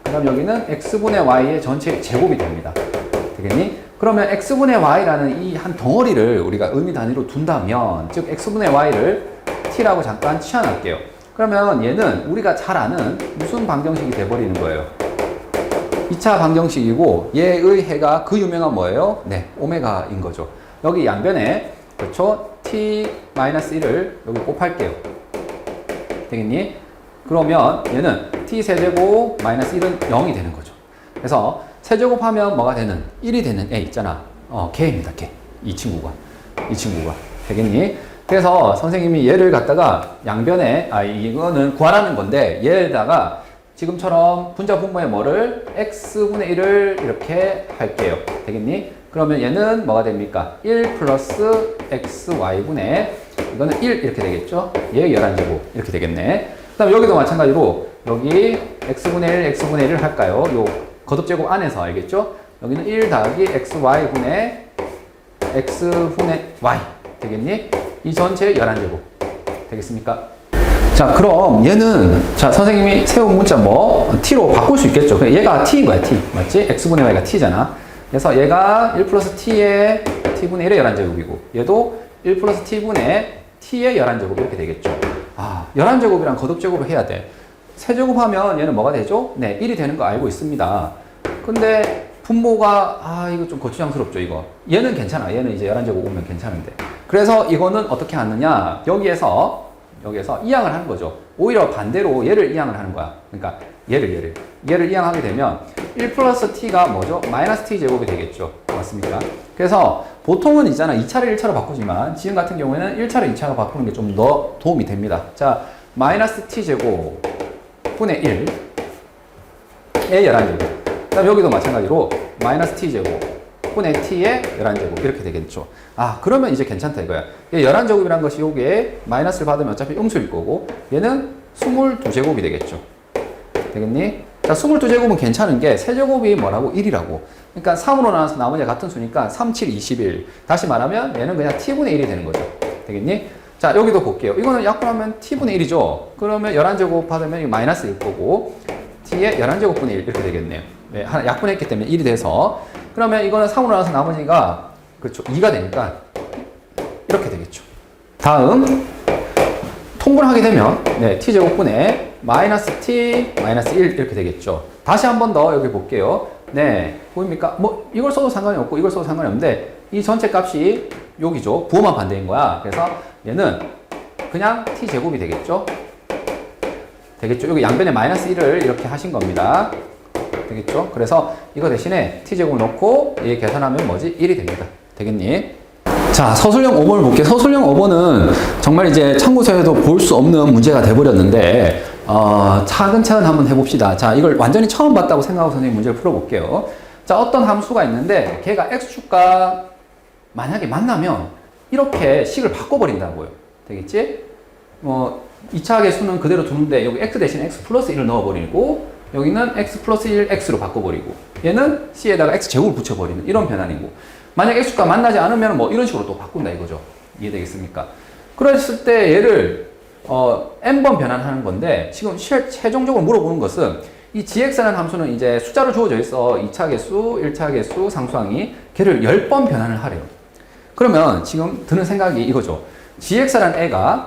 그 다음 여기는 x분의 y의 전체 제곱이 됩니다. 되겠니? 그러면 x분의 y라는 이 한 덩어리를 우리가 의미 단위로 둔다면, 즉 x분의 y를 t라고 잠깐 치환할게요. 그러면 얘는 우리가 잘 아는 무슨 방정식이 돼버리는 거예요? 2차 방정식이고 얘의 해가 그 유명한 뭐예요? 네, 오메가인 거죠. 여기 양변에, 그렇죠? t-1을 여기 곱할게요. 되겠니? 그러면 얘는 t 세제곱 마이너스 1은 0이 되는 거죠. 그래서 세제곱하면 뭐가 되는? 1이 되는 애 있잖아. 걔입니다. 걔. 이 친구가. 되겠니? 그래서 선생님이 얘를 갖다가 양변에, 이거는 구하라는 건데 얘에다가 지금처럼 분자 분모의 뭐를 x분의 1을 이렇게 할게요. 되겠니? 그러면 얘는 뭐가 됩니까? 1 플러스 xy분의 이거는 1 이렇게 되겠죠? 얘 11제곱 이렇게 되겠네. 그 다음에 여기도 마찬가지로 여기 x분의 1, x분의 1을 할까요? 요 거듭제곱 안에서 알겠죠? 여기는 1 더하기 xy분의 x분의 y 되겠니? 이 전체 11제곱 되겠습니까? 자, 그럼 얘는 자 선생님이 세운 문자 뭐 t로 바꿀 수 있겠죠? 얘가 t인 거야, t 맞지? x분의 y가 t잖아. 그래서 얘가 1 플러스 t의 t분의 1의 11제곱이고 얘도 1 플러스 t분의 t의 11제곱 이렇게 되겠죠. 아, 11제곱이랑 거듭제곱을 해야 돼. 세제곱하면 얘는 뭐가 되죠? 네, 1이 되는 거 알고 있습니다. 근데 분모가 이거 좀 거추장스럽죠, 이거. 얘는 괜찮아. 얘는 이제 11제곱 오면 괜찮은데. 그래서 이거는 어떻게 하느냐? 여기에서 이항을 하는 거죠. 오히려 반대로 얘를 이항을 하는 거야. 그러니까 얘를 이항하게 되면 1 플러스 t가 뭐죠? 마이너스 t 제곱이 되겠죠. 맞습니까? 그래서 보통은 있잖아. 2차를 1차로 바꾸지만 지금 같은 경우에는 1차를 2차로 바꾸는 게 좀 더 도움이 됩니다. 자, 마이너스 t 제곱 분의 1의 11제곱. 그 다음 여기도 마찬가지로 마이너스 t 제곱 분의 t의 11제곱 이렇게 되겠죠. 아, 그러면 이제 괜찮다 이거야. 11제곱이라는 것이 여기에 마이너스를 받으면 어차피 음수일 거고 얘는 22제곱이 되겠죠. 되겠니? 자, 22제곱은 괜찮은 게 세제곱이 뭐라고? 1이라고. 그러니까 3으로 나눠서 나머지가 같은 수니까 3, 7, 21. 다시 말하면 얘는 그냥 t분의 1이 되는 거죠. 되겠니? 자, 여기도 볼게요. 이거는 약분하면 t분의 1이죠. 그러면 11제곱 받으면 이 마이너스일 거고 t의 11제곱분의 1 이렇게 되겠네요. 네, 하나 약분했기 때문에 1이 돼서 그러면 이거는 3으로 나눠서 나머지가 그렇죠. 2가 되니까 이렇게 되겠죠. 다음 통분하게 되면 네, t제곱분의 마이너스 t 마이너스 1 이렇게 되겠죠. 다시 한 번 더 여기 볼게요. 네, 보입니까? 뭐 이걸 써도 상관이 없고 이걸 써도 상관이 없는데 이 전체 값이 여기죠. 부호만 반대인 거야. 그래서 얘는 그냥 t제곱이 되겠죠. 되겠죠. 여기 양변에 마이너스 1을 이렇게 하신 겁니다. 되겠죠? 그래서 이거 대신에 t제곱 넣고 얘 계산하면 뭐지? 1이 됩니다. 되겠니? 자, 서술형 5번을 볼게요. 서술형 5번은 정말 이제 참고서에도 볼 수 없는 문제가 돼버렸는데 차근차근 한번 해봅시다. 자, 이걸 완전히 처음 봤다고 생각하고 선생님 문제를 풀어볼게요. 자, 어떤 함수가 있는데 걔가 x축과 만약에 만나면 이렇게 식을 바꿔버린다고요. 되겠지? 2차계 수는 그대로 두는데 여기 x 대신 x 플러스 1을 넣어버리고 여기는 x 플러스 1 x로 바꿔버리고 얘는 c에다가 x 제곱을 붙여버리는 이런 변환이고 만약 x축과 만나지 않으면 뭐 이런 식으로 또 바꾼다 이거죠. 이해되겠습니까? 그랬을 때 얘를 n번 변환하는 건데 지금 최종적으로 물어보는 것은 이 gx라는 함수는 이제 숫자로 주어져 있어. 2차 계수, 1차 계수, 상수항이 걔를 10번 변환을 하래요. 그러면 지금 드는 생각이 이거죠. gx라는 애가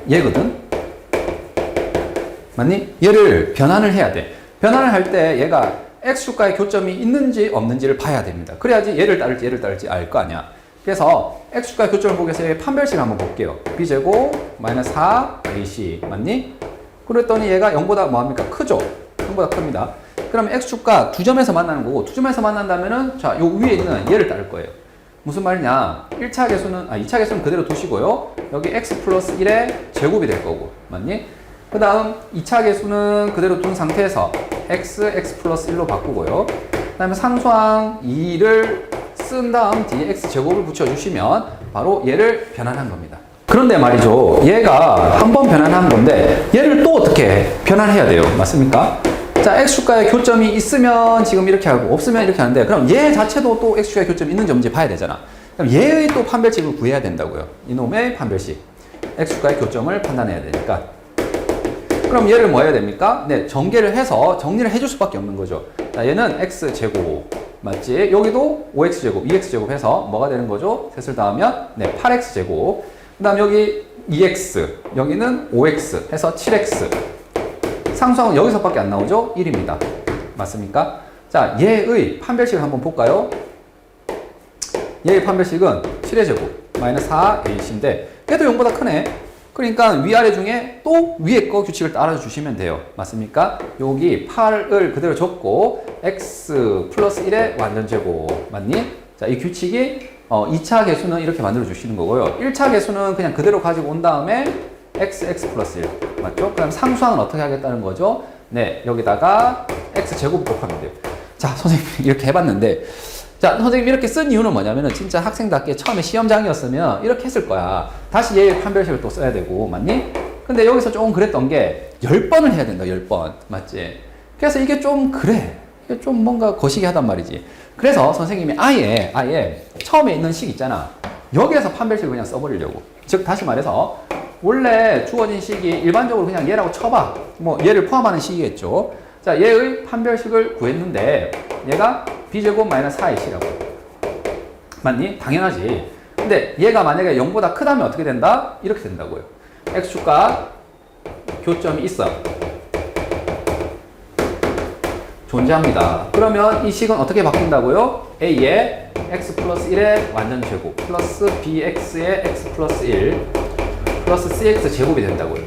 얘거든? 맞니? 얘를 변환을 해야 돼. 변환을 할 때 얘가 x축과의 교점이 있는지 없는지를 봐야 됩니다. 그래야지 얘를 따를지 알 거 아니야. 그래서 x축과의 교점을 보기 위해서 판별식을 한번 볼게요. b제곱 마이너스 4ac 맞니? 그랬더니 얘가 0보다 뭐합니까? 크죠? 0보다 큽니다. 그러면 x축과 두 점에서 만나는 거고 두 점에서 만난다면은 자, 요 위에 있는 얘를 따를 거예요. 무슨 말이냐? 2차 계수는 그대로 두시고요. 여기 x 플러스 1의 제곱이 될 거고 맞니? 그 다음 2차 계수는 그대로 둔 상태에서 x 플러스 1로 바꾸고요. 그 다음에 상수항 2를 쓴 다음 뒤에 x제곱을 붙여주시면 바로 얘를 변환한 겁니다. 그런데 말이죠. 얘가 한 번 변환한 건데 얘를 또 어떻게 변환해야 돼요? 맞습니까? 자, x축과의 교점이 있으면 지금 이렇게 하고 없으면 이렇게 하는데 그럼 얘 자체도 또 x축과의 교점이 있는지 없는지 봐야 되잖아. 그럼 얘의 또 판별식을 구해야 된다고요. 이놈의 판별식. x축과의 교점을 판단해야 되니까. 그럼 얘를 뭐 해야 됩니까? 네, 전개를 해서 정리를 해줄 수밖에 없는 거죠. 자, 얘는 x제곱 맞지? 여기도 5x제곱, 2x제곱 해서 뭐가 되는 거죠? 셋을 더하면 네, 8x제곱. 그 다음 여기 2x, 여기는 5x 해서 7x. 상수항은 여기서밖에 안 나오죠? 1입니다. 맞습니까? 자, 얘의 판별식을 한번 볼까요? 얘의 판별식은 7의 제곱 마이너스 4ac인데 얘도 0보다 크네. 그러니까 위아래 중에 또 위에 거 규칙을 따라 주시면 돼요. 맞습니까? 여기 8을 그대로 적고 x 플러스 1의 완전제곱 맞니? 자, 이 규칙이 2차 계수는 이렇게 만들어 주시는 거고요. 1차 계수는 그냥 그대로 가지고 온 다음에 x 플러스 1 맞죠? 그럼 상수항은 어떻게 하겠다는 거죠? 네, 여기다가 x제곱 곱하면 돼요. 자, 선생님 이렇게 해봤는데, 자, 선생님 이렇게 쓴 이유는 뭐냐면은 진짜 학생답게 처음에 시험장이었으면 이렇게 했을 거야. 다시 얘의 판별식을 또 써야 되고, 맞니? 근데 여기서 조금 그랬던 게 10번을 해야 된다, 10번. 맞지? 그래서 이게 좀 그래. 이게 좀 뭔가 거시기 하단 말이지. 그래서 선생님이 아예 처음에 있는 식 있잖아. 여기에서 판별식을 그냥 써버리려고. 즉, 다시 말해서 원래 주어진 식이 일반적으로 그냥 얘라고 쳐봐. 뭐 얘를 포함하는 식이겠죠. 자, 얘의 판별식을 구했는데 얘가 b제곱 마이너스 4ac라고. 맞니? 당연하지. 근데 얘가 만약에 0보다 크다면 어떻게 된다? 이렇게 된다고요. x축과 교점이 있어. 존재합니다. 그러면 이 식은 어떻게 바뀐다고요? a의 x 플러스 1의 완전 제곱 플러스 bx의 x 플러스 1 플러스 cx 제곱이 된다고요.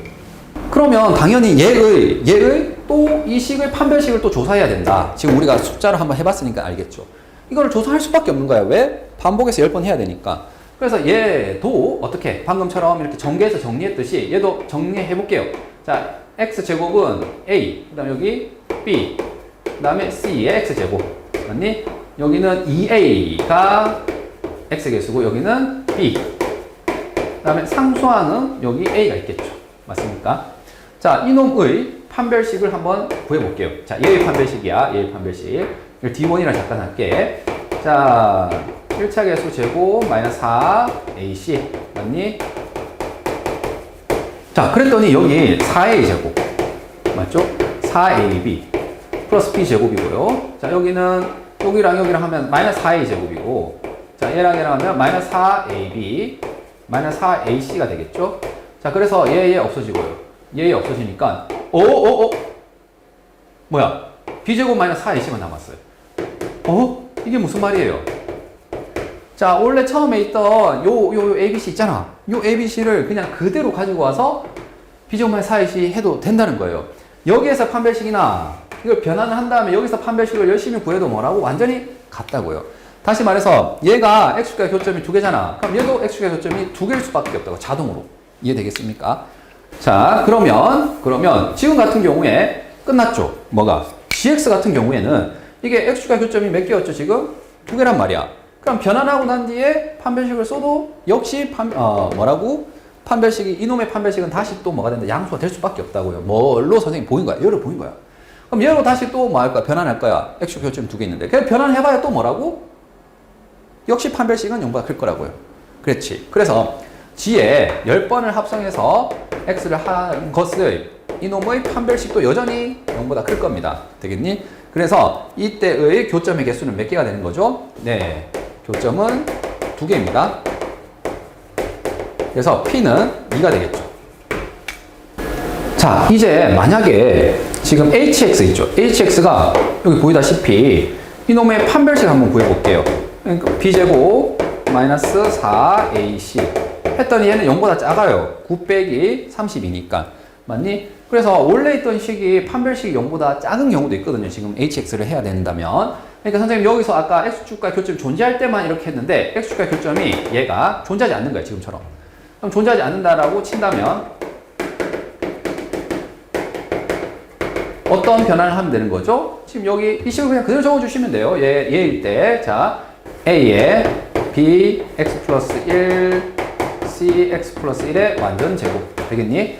그러면 당연히 얘의 또 이 식의 판별식을 또 조사해야 된다. 지금 우리가 숫자로 한번 해봤으니까 알겠죠. 이거를 조사할 수밖에 없는 거야. 왜? 반복해서 10번 해야 되니까. 그래서 얘도 어떻게? 방금처럼 이렇게 전개해서 정리했듯이 얘도 정리해 볼게요. 자, x제곱은 a, 그 다음에 여기 b, 그 다음에 c의 x제곱. 맞니? 여기는 2a가 x개수고 여기는 b. 그 다음에 상수항은 여기 a가 있겠죠. 맞습니까? 자, 이놈의 판별식을 한번 구해볼게요. 자, 얘의 판별식이야. 얘의 판별식. 이걸 D1이라 잠깐 할게. 자, 1차 개수 제곱 마이너스 4ac. 맞니? 자, 그랬더니 여기 4a 제곱. 맞죠? 4ab. 플러스 b 제곱이고요. 자, 여기는 여기랑 하면 마이너스 4a 제곱이고. 자, 얘랑 하면 마이너스 4ab. 마이너스 4ac가 되겠죠? 자, 그래서 얘 없어지고요. 얘 없어지니까 뭐야? b제곱 마이너스 4ac만 남았어요. 이게 무슨 말이에요? 자, 원래 처음에 있던 요 abc 있잖아. 요 abc를 그냥 그대로 가지고 와서 b제곱 마이너스 4ac 해도 된다는 거예요. 여기에서 판별식이나 이걸 변환을 한 다음에 여기서 판별식을 열심히 구해도 뭐라고? 완전히 같다고요. 다시 말해서 얘가 x축과 교점이 2개잖아. 그럼 얘도 x축과 교점이 2개일 수밖에 없다고. 자동으로. 이해되겠습니까? 자, 그러면 지금 같은 경우에 끝났죠. 뭐가? gx 같은 경우에는 이게 x축과 교점이 몇 개였죠? 지금 2개란 말이야. 그럼 변환하고 난 뒤에 판별식을 써도 역시 판별식이 이놈의 판별식은 다시 또 뭐가 된다? 양수가 될 수밖에 없다고요. 뭘로 선생님 보인 거야? 얘로 보인 거야. 그럼 얘로 다시 또 뭐 할 거야? 변환할 거야. x축 교점이 2개 있는데. 그냥 변환해봐야 또 뭐라고? 역시 판별식은 0보다 클 거라고요. 그렇지. 그래서 g에 10번을 합성해서 x를 한 것을 이놈의 판별식도 여전히 0보다 클 겁니다. 되겠니? 그래서 이때의 교점의 개수는 몇 개가 되는 거죠? 네, 교점은 2개입니다. 그래서 p는 2가 되겠죠. 자, 이제 만약에 지금 hx 있죠? hx가 여기 보이다시피 이놈의 판별식 한번 구해볼게요. 그러니까 b제곱 마이너스 4ac 했더니 얘는 0보다 작아요. 9 빼기 32니까. 맞니? 그래서 원래 있던 식이 판별식이 0보다 작은 경우도 있거든요. 지금 hx를 해야 된다면. 그러니까 선생님 여기서 아까 x축과 교점이 존재할 때만 이렇게 했는데 x축과 교점이 얘가 존재하지 않는 거야. 지금처럼. 그럼 존재하지 않는다라고 친다면 어떤 변화를 하면 되는 거죠? 지금 여기 이 식을 그냥 그대로 적어주시면 돼요. 얘일 때. 자, a에 b x 플러스 1 c x 플러스 1의 완전 제곱 되겠니?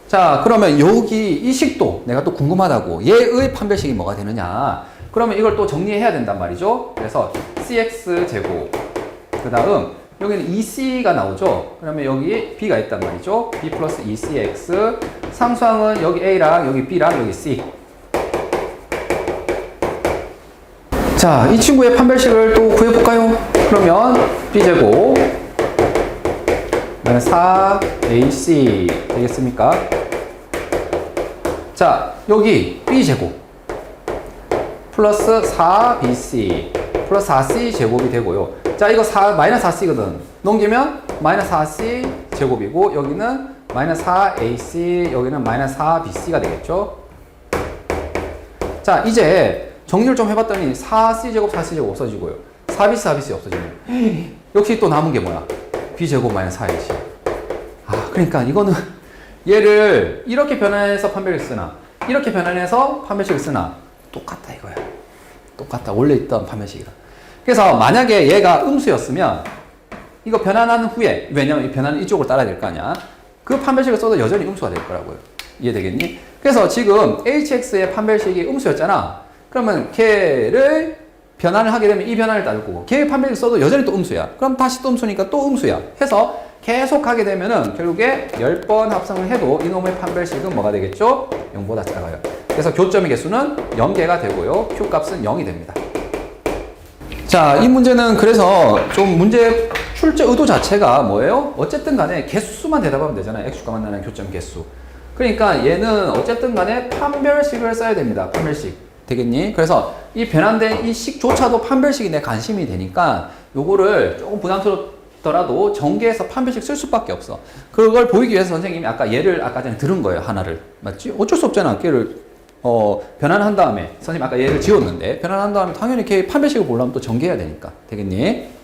자, 그러면 여기 이 식도 내가 또 궁금하다고. 얘의 판별식이 뭐가 되느냐? 그러면 이걸 또 정리해야 된단 말이죠. 그래서 cx 제곱. 그 다음 여기는 2c가 나오죠. 그러면 여기 b가 있단 말이죠. b 플러스 2cx. 상수항은 여기 a랑 여기 b랑 여기 c. 자, 이 친구의 판별식을 또 구해볼까요? 그러면 b제곱 4ac 되겠습니까? 자, 여기 b제곱 플러스 4bc 플러스 4c 제곱이 되고요. 자, 이거 마이너스 4c거든. 넘기면 마이너스 4c 제곱이고 여기는 마이너스 4ac 여기는 마이너스 4bc가 되겠죠. 자, 이제 정리를 좀 해봤더니 4c 제곱 4c 제곱 없어지고요. 4bc 4bc 없어지네요. 역시 또 남은 게 뭐야? b제곱 마이너스 4ac. 아, 그러니까 이거는 얘를 이렇게 변환해서 판별식을 쓰나 이렇게 변환해서 판별식을 쓰나 똑같다 이거야. 똑같다. 원래 있던 판별식이다. 그래서 만약에 얘가 음수였으면 이거 변환한 후에, 왜냐면 이 변환은 이쪽으로 따라야 될 거 아니야. 그 판별식을 써도 여전히 음수가 될 거라고요. 이해되겠니? 그래서 지금 hx의 판별식이 음수였잖아. 그러면 걔를 변환을 하게 되면 이 변환을 따를 거고 걔의 판별식 써도 여전히 또 음수야. 그럼 다시 또 음수니까 또 음수야. 해서 계속 하게 되면은 결국에 10번 합성을 해도 이놈의 판별식은 뭐가 되겠죠? 0보다 작아요. 그래서 교점의 개수는 0개가 되고요. q 값은 0이 됩니다. 자, 이 문제는 그래서 좀 문제 출제 의도 자체가 뭐예요? 어쨌든 간에 개수만 대답하면 되잖아요. x축과 만나는 교점 개수. 그러니까 얘는 어쨌든 간에 판별식을 써야 됩니다. 판별식. 되겠니? 그래서 이 변환된 이 식조차도 판별식이 내 관심이 되니까 요거를 조금 부담스럽더라도 전개해서 판별식 쓸 수밖에 없어. 그걸 보이기 위해서 선생님이 아까 얘를 아까 전에 들은 거예요. 하나를. 맞지? 어쩔 수 없잖아. 걔를 변환한 다음에 선생님 아까 얘를 지웠는데 변환한 다음에 당연히 걔 판별식을 보려면 또 전개해야 되니까. 되겠니?